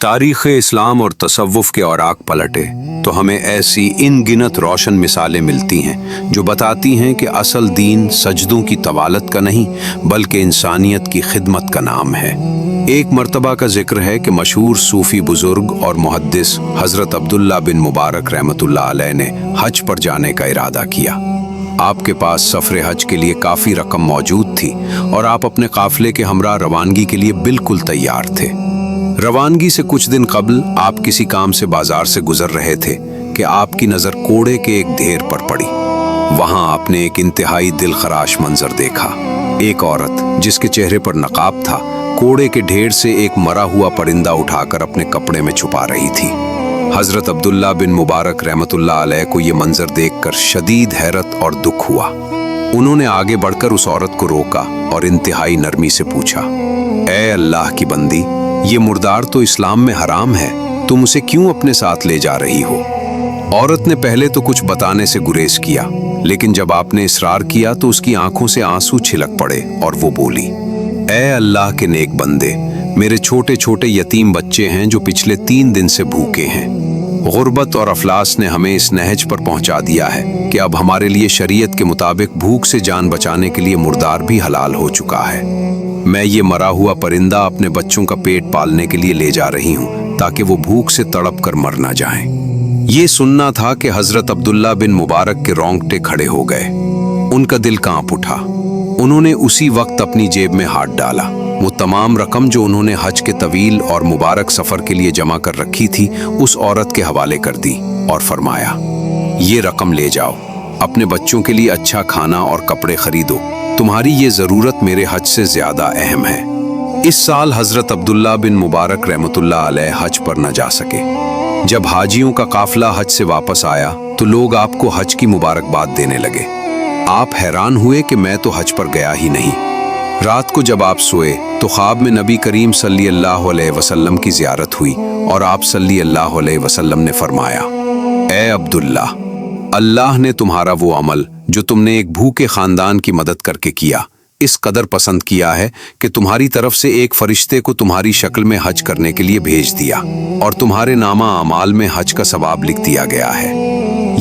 तारीख़ इस्लाम और तसव्वुफ़ के औराक पलटे तो हमें ऐसी इनगिनत रोशन मिसालें मिलती हैं जो बताती हैं कि असल दीन सजदों की तवालत का नहीं बल्कि इंसानियत की खिदमत का नाम है। एक मर्तबा का जिक्र है कि मशहूर सूफ़ी बुज़ुर्ग और मुहद्दिस हज़रत अब्दुल्ला बिन मुबारक रहमतुल्लाह अलैह ने हज पर जाने का इरादा किया। आपके पास सफ़र हज के लिए काफ़ी रकम मौजूद थी और आप अपने काफ़िले के हमरा रवानगी के लिए बिल्कुल तैयार थे। रवानगी से कुछ दिन कबल आप किसी काम से बाजार से गुजर रहे थे कि आपकी नज़र कोड़े के एक ढेर पर पड़ी। वहां आपने एक इंतहाई दिलखराश मंजर देखा। एक औरत जिसके चेहरे पर नकाब था कोड़े के ढेर से एक मरा हुआ परिंदा उठाकर अपने कपड़े में छुपा रही थी। हज़रत अब्दुल्ला बिन मुबारक रहमतुल्लाह अलैह को ये मंजर देखकर शदीद हैरत और दुख हुआ। उन्होंने आगे बढ़कर उस औरत को रोका और इंतहाई नरमी से पूछा, ए अल्लाह की बंदी, ये मुर्दार तो इस्लाम में हराम है, तुम उसे क्यों अपने साथ ले जा रही हो? औरत ने पहले तो कुछ बताने से गुरेज किया, लेकिन जब आपने इसरार किया तो उसकी आंखों से आंसू छिलक पड़े और वो बोली, ए अल्लाह के नेक बंदे, मेरे छोटे छोटे यतीम बच्चे हैं जो पिछले 3 दिन से भूखे हैं। गुर्बत और अफलास ने हमें इस नहज पर पहुंचा दिया है कि अब हमारे लिए शरीयत के मुताबिक भूख से जान बचाने के लिए मुर्दार भी हलाल हो चुका है। मैं ये मरा हुआ परिंदा अपने बच्चों का पेट पालने के लिए ले जा रही हूँ ताकि वो भूख से तड़प कर मर ना जाएं। ये सुनना था कि हज़रत अब्दुल्ला बिन मुबारक के रोंगटे खड़े हो गए। उनका दिल कांप उठा। उन्होंने उसी वक्त अपनी जेब में हाथ डाला। वो तमाम रकम जो उन्होंने हज के तवील और मुबारक सफ़र के लिए जमा कर रखी थी उस औरत के हवाले कर दी और फरमाया, ये रकम ले जाओ, अपने बच्चों के लिए अच्छा खाना और कपड़े खरीदो, तुम्हारी ये ज़रूरत मेरे हज से ज़्यादा अहम है। इस साल हज़रत अब्दुल्ला बिन मुबारक रहमतुल्लाह अलैह हज पर न जा सके। जब हाजियों का काफ़िला हज से वापस आया तो लोग आपको हज की मुबारकबाद देने लगे। आप हैरान हुए कि मैं तो हज पर गया ही नहीं। रात को जब आप सोए तो ख्वाब में नबी करीम सल्लल्लाहु अलैहि वसल्लम की ज़ियारत हुई और आप सल्लल्लाहु अलैहि वसल्लम ने फरमाया, ए अब्दुल्ला, अल्लाह ने तुम्हारा वो अमल जो तुमने एक भूखे ख़ानदान की मदद करके किया इस कदर पसंद किया है कि तुम्हारी तरफ से एक फरिश्ते को तुम्हारी शक्ल में हज करने के लिए भेज दिया और तुम्हारे नामा अमाल में हज का सवाब लिख दिया गया है।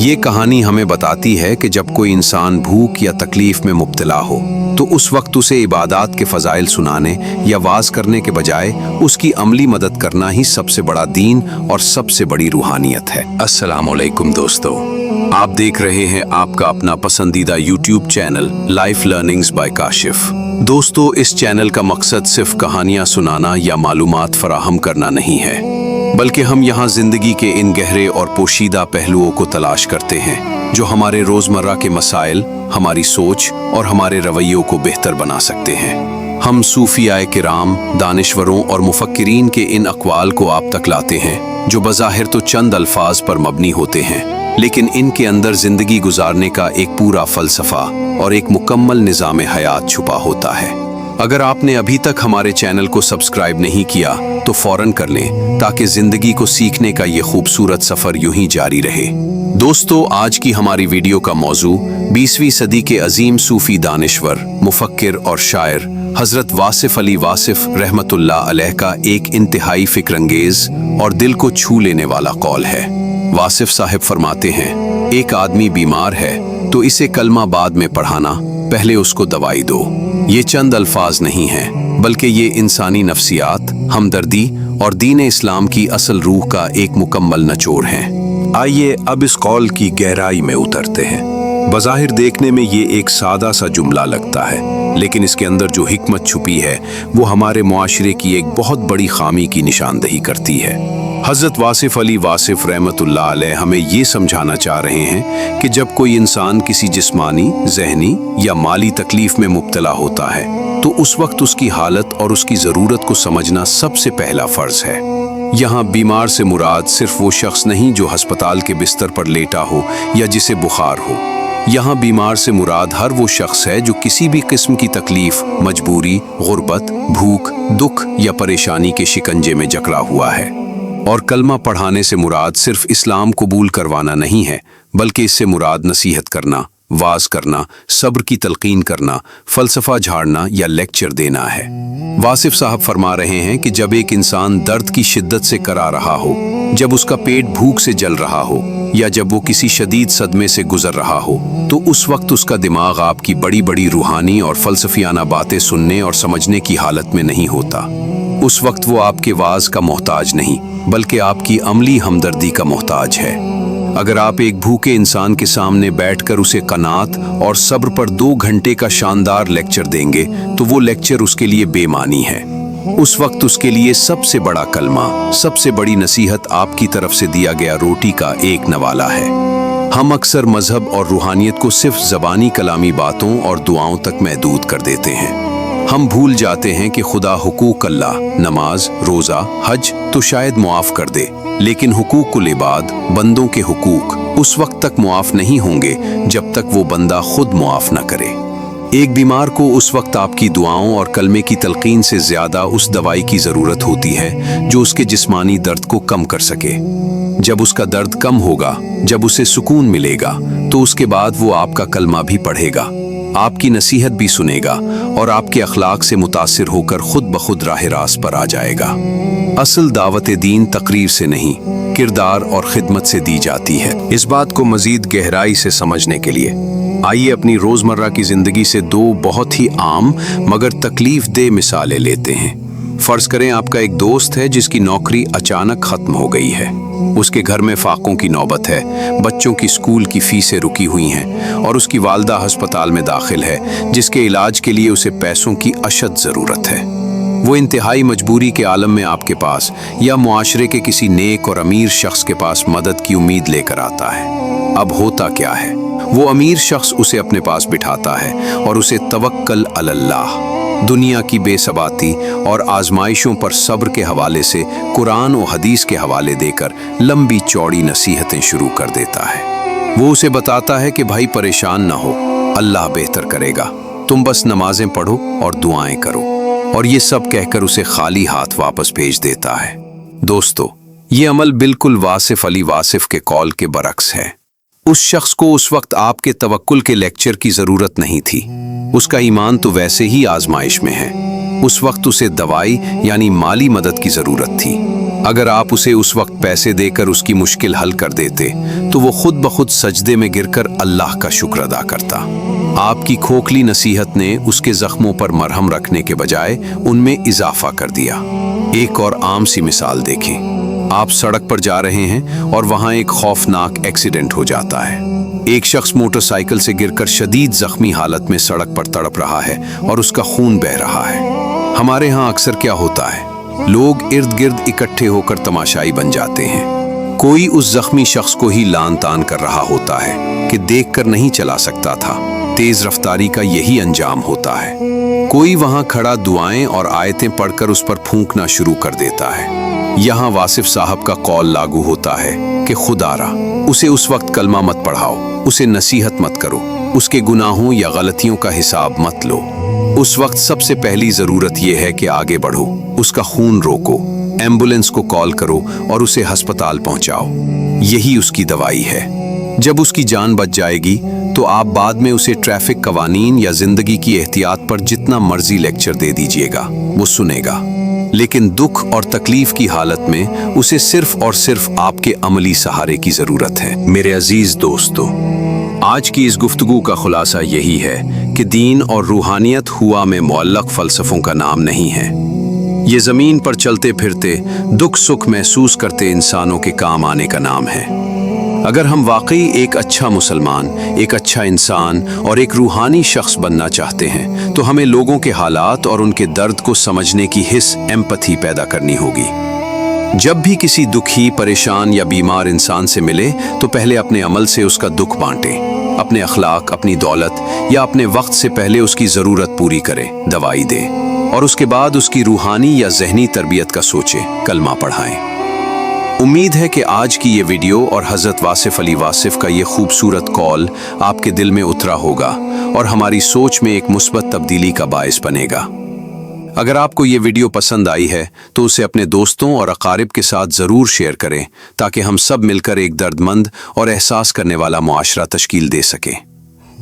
ये कहानी हमें बताती है कि जब कोई इंसान भूख या तकलीफ में मुब्तला हो तो उस वक्त उसे इबादात के फ़ज़ाइल सुनाने या वाज करने के बजाय उसकी अमली मदद करना ही सबसे बड़ा दीन और सबसे बड़ी रूहानियत है। अस्सलामु अलैकुम दोस्तों, आप देख रहे हैं आपका अपना पसंदीदा YouTube channel life learnings by Kashif. दोस्तों, इस चैनल का मकसद सिर्फ कहानियाँ सुनाना या मालूमात फराहम करना नहीं है, बल्कि हम यहाँ ज़िंदगी के इन गहरे और पोशीदा पहलुओं को तलाश करते हैं जो हमारे रोज़मर्रा के मसाइल, हमारी सोच और हमारे रवैयों को बेहतर बना सकते हैं। हम सूफियाए किराम, दानिश्वरों और मुफक्किरीन के इन अक़वाल को आप तक लाते हैं जो बज़ाहिर तो चंद अल्फाज पर मबनी होते हैं, लेकिन इनके अंदर ज़िंदगी गुजारने का एक पूरा फ़लसफ़ा और एक मुकम्मल निज़ाम हयात छुपा होता है। अगर आपने अभी तक हमारे चैनल को सब्सक्राइब नहीं किया तो फ़ौरन कर लें ताकि ज़िंदगी को सीखने का ये खूबसूरत सफ़र यूं ही जारी रहे। दोस्तों, आज की हमारी वीडियो का मौजू 20वीं सदी के अजीम सूफ़ी दानिश्वर, मुफक्किर और शायर हज़रत वासिफ़ अली वासिफ़ रहमतुल्लाह अलैह का एक इंतहाई फ़िक्रंगेज़ और दिल को छू लेने वाला कौल है। वासिफ़ साहिब फरमाते हैं, एक आदमी बीमार है तो इसे कलमा बाद में पढ़ाना, पहले उसको दवाई दो। ये चंद अल्फाज नहीं हैं, बल्कि ये इंसानी नफ्सियात, हमदर्दी और दीन इस्लाम की असल रूह का एक मुकम्मल निचोड़ हैं। आइए अब इस कौल की गहराई में उतरते हैं। बज़ाहिर देखने में ये एक सादा सा जुमला लगता है, लेकिन इसके अंदर जो हिकमत छुपी है वो हमारे मुआशरे की एक बहुत बड़ी खामी की निशानदही करती है। हज़रत वासिफ़ अली वासिफ़ रहमतुल्लाह अलैह हमें ये समझाना चाह रहे हैं कि जब कोई इंसान किसी जिस्मानी, ज़हनी या माली तकलीफ़ में मुब्तला होता है तो उस वक्त उसकी हालत और उसकी ज़रूरत को समझना सबसे पहला फ़र्ज़ है। यहाँ बीमार से मुराद सिर्फ वो शख्स नहीं जो हस्पताल के बिस्तर पर लेटा हो या जिसे बुखार हो। यहाँ बीमार से मुराद हर वो शख्स है जो किसी भी किस्म की तकलीफ़, मजबूरी, गुर्बत, भूख, दुख या परेशानी के शिकंजे में जकड़ा हुआ है। और कलमा पढ़ाने से मुराद सिर्फ इस्लाम कबूल करवाना नहीं है, बल्कि इससे मुराद नसीहत करना, वाज करना, सब्र की तलकीन करना, फलसफा झाड़ना या लेक्चर देना है। वासिफ साहब फरमा रहे हैं कि जब एक इंसान दर्द की शिद्दत से करा रहा हो, जब उसका पेट भूख से जल रहा हो या जब वो किसी शदीद सदमे से गुजर रहा हो, तो उस वक्त उसका दिमाग आपकी बड़ी बड़ी रूहानी और फलसफियाना बातें सुनने और समझने की हालत में नहीं होता। उस वक्त वो आपके वाज का मोहताज नहीं, बल्कि आपकी अमली हमदर्दी का मोहताज है। अगर आप एक भूखे इंसान के सामने बैठकर उसे कनात और सब्र पर 2 घंटे का शानदार लेक्चर देंगे, तो वो लेक्चर उसके लिए बेमानी है। उस वक्त उसके लिए सबसे बड़ा कलमा, सबसे बड़ी नसीहत आपकी तरफ से दिया गया रोटी का एक नवाला है। हम अक्सर मजहब और रूहानियत को सिर्फ ज़बानी कलामी बातों और दुआओं तक महदूद कर देते हैं। हम भूल जाते हैं कि खुदा हुकूक अल्लाह, नमाज, रोज़ा, हज तो शायद मुआफ़ कर दे, लेकिन हुकूकुल इबाद, बंदों के हुकूक उस वक्त तक मुआफ़ नहीं होंगे जब तक वो बंदा खुद मुआफ़ न करे। एक बीमार को उस वक्त आपकी दुआओं और कलमे की तलकीन से ज़्यादा उस दवाई की ज़रूरत होती है जो उसके जिस्मानी दर्द को कम कर सके। जब उसका दर्द कम होगा, जब उसे सुकून मिलेगा, तो उसके बाद वो आपका कलमा भी पढ़ेगा, आपकी नसीहत भी सुनेगा और आपके अखलाक से मुतासिर होकर खुद ब खुद राह रास्त पर आ जाएगा। असल दावत दीन तकरीर से नहीं, किरदार और खिदमत से दी जाती है। इस बात को मजीद गहराई से समझने के लिए आइए अपनी रोज़मर्रा की ज़िंदगी से 2 बहुत ही आम मगर तकलीफ दे मिसालें लेते हैं। फ़र्ज करें आपका एक दोस्त है जिसकी नौकरी अचानक ख़त्म हो गई है। उसके घर में फाकों की नौबत है, बच्चों की स्कूल की फीसें रुकी हुई हैं और उसकी वालदा अस्पताल में दाखिल है जिसके इलाज के लिए उसे पैसों की अशद ज़रूरत है। वो इंतहाई मजबूरी के आलम में आपके पास या मुआशरे के किसी नेक और अमीर शख्स के पास मदद की उम्मीद लेकर आता है। अब होता क्या है, वो अमीर शख्स उसे अपने पास बिठाता है और उसे तवक्कल अलल्लाह, दुनिया की बेसबाती और आजमाइशों पर सब्र के हवाले से कुरान और हदीस के हवाले देकर लंबी चौड़ी नसीहतें शुरू कर देता है। वो उसे बताता है कि भाई परेशान ना हो, अल्लाह बेहतर करेगा, तुम बस नमाजें पढ़ो और दुआएं करो, और ये सब कहकर उसे खाली हाथ वापस भेज देता है। दोस्तों, ये अमल बिल्कुल वासिफ अली वासिफ के कॉल के बरक्स है। उस शख्स को उस वक्त आपके तवक्कुल के लेक्चर की ज़रूरत नहीं थी, उसका ईमान तो वैसे ही आजमाइश में है। उस वक्त उसे दवाई यानी माली मदद की ज़रूरत थी। अगर आप उसे उस वक्त पैसे देकर उसकी मुश्किल हल कर देते, तो वो खुद ब खुद सजदे में गिरकर अल्लाह का शुक्र अदा करता। आपकी खोखली नसीहत ने उसके ज़ख्मों पर मरहम रखने के बजाय उनमें इजाफा कर दिया। एक और आम सी मिसाल देखें। आप सड़क पर जा रहे हैं और वहां एक खौफनाक एक्सीडेंट हो जाता है। एक शख्स मोटरसाइकिल से गिरकर शदीद जख्मी हालत में सड़क पर तड़प रहा है और उसका खून बह रहा है। हमारे यहाँ अक्सर क्या होता है, लोग इर्द गिर्द इकट्ठे होकर तमाशाई बन जाते हैं। कोई उस जख्मी शख्स को ही लान तान कर रहा होता है कि देखकर नहीं चला सकता था, तेज रफ्तारी का यही अंजाम होता है। कोई वहां खड़ा दुआएं और आयतें पढ़कर उस पर फूंकना शुरू कर देता है। यहाँ वासिफ साहब का कौल लागू होता है कि खुदारा, उसे उस वक्त कलमा मत पढ़ाओ, उसे नसीहत मत करो, उसके गुनाहों या गलतियों का हिसाब मत लो। उस वक्त सबसे पहली ज़रूरत यह है कि आगे बढ़ो, उसका खून रोको, एम्बुलेंस को कॉल करो और उसे अस्पताल पहुंचाओ। यही उसकी दवाई है। जब उसकी जान बच जाएगी तो आप बाद में उसे ट्रैफिक कवानीन या जिंदगी की एहतियात पर जितना मर्जी लेक्चर दे दीजिएगा, वो सुनेगा। लेकिन दुख और तकलीफ की हालत में उसे सिर्फ और सिर्फ आपके अमली सहारे की जरूरत है। मेरे अजीज दोस्तों, आज की इस गुफ्तगू का खुलासा यही है कि दीन और रूहानियत हुआ में मुअल्लक फलसफों का नाम नहीं है। ये जमीन पर चलते फिरते दुख सुख महसूस करते इंसानों के काम आने का नाम है। अगर हम वाकई एक अच्छा मुसलमान, एक अच्छा इंसान और एक रूहानी शख्स बनना चाहते हैं, तो हमें लोगों के हालात और उनके दर्द को समझने की हिस्स, एम्पैथी पैदा करनी होगी। जब भी किसी दुखी, परेशान या बीमार इंसान से मिले, तो पहले अपने अमल से उसका दुख बांटें, अपने अखलाक, अपनी दौलत या अपने वक्त से पहले उसकी ज़रूरत पूरी करें, दवाई दें, और उसके बाद उसकी रूहानी या जहनी तरबियत का सोचें, कलमा पढ़ाएं। उम्मीद है कि आज की ये वीडियो और हज़रत वासिफ अली वासिफ का ये खूबसूरत कॉल आपके दिल में उतरा होगा और हमारी सोच में एक मुस्बत तब्दीली का बायस बनेगा। अगर आपको ये वीडियो पसंद आई है तो उसे अपने दोस्तों और अकारिब के साथ ज़रूर शेयर करें, ताकि हम सब मिलकर एक दर्दमंद और एहसास करने वाला मुआशरा तश्कील दे सकें।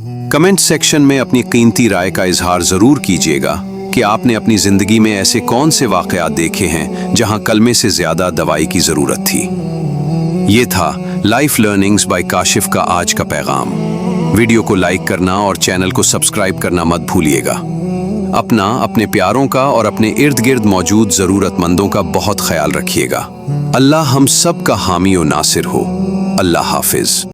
कमेंट सेक्शन में अपनी कीमती राय का इजहार जरूर कीजिएगा कि आपने अपनी जिंदगी में ऐसे कौन से वाकयात देखे हैं जहां कलमे से ज्यादा दवाई की जरूरत थी। ये था लाइफ लर्निंग्स बाय काशिफ का आज का पैगाम। वीडियो को लाइक करना और चैनल को सब्सक्राइब करना मत भूलिएगा। अपना, अपने प्यारों का और अपने इर्द गिर्द मौजूद जरूरतमंदों का बहुत ख्याल रखिएगा। अल्लाह हम सब का हामी और नासिर हो। अल्लाह हाफिज।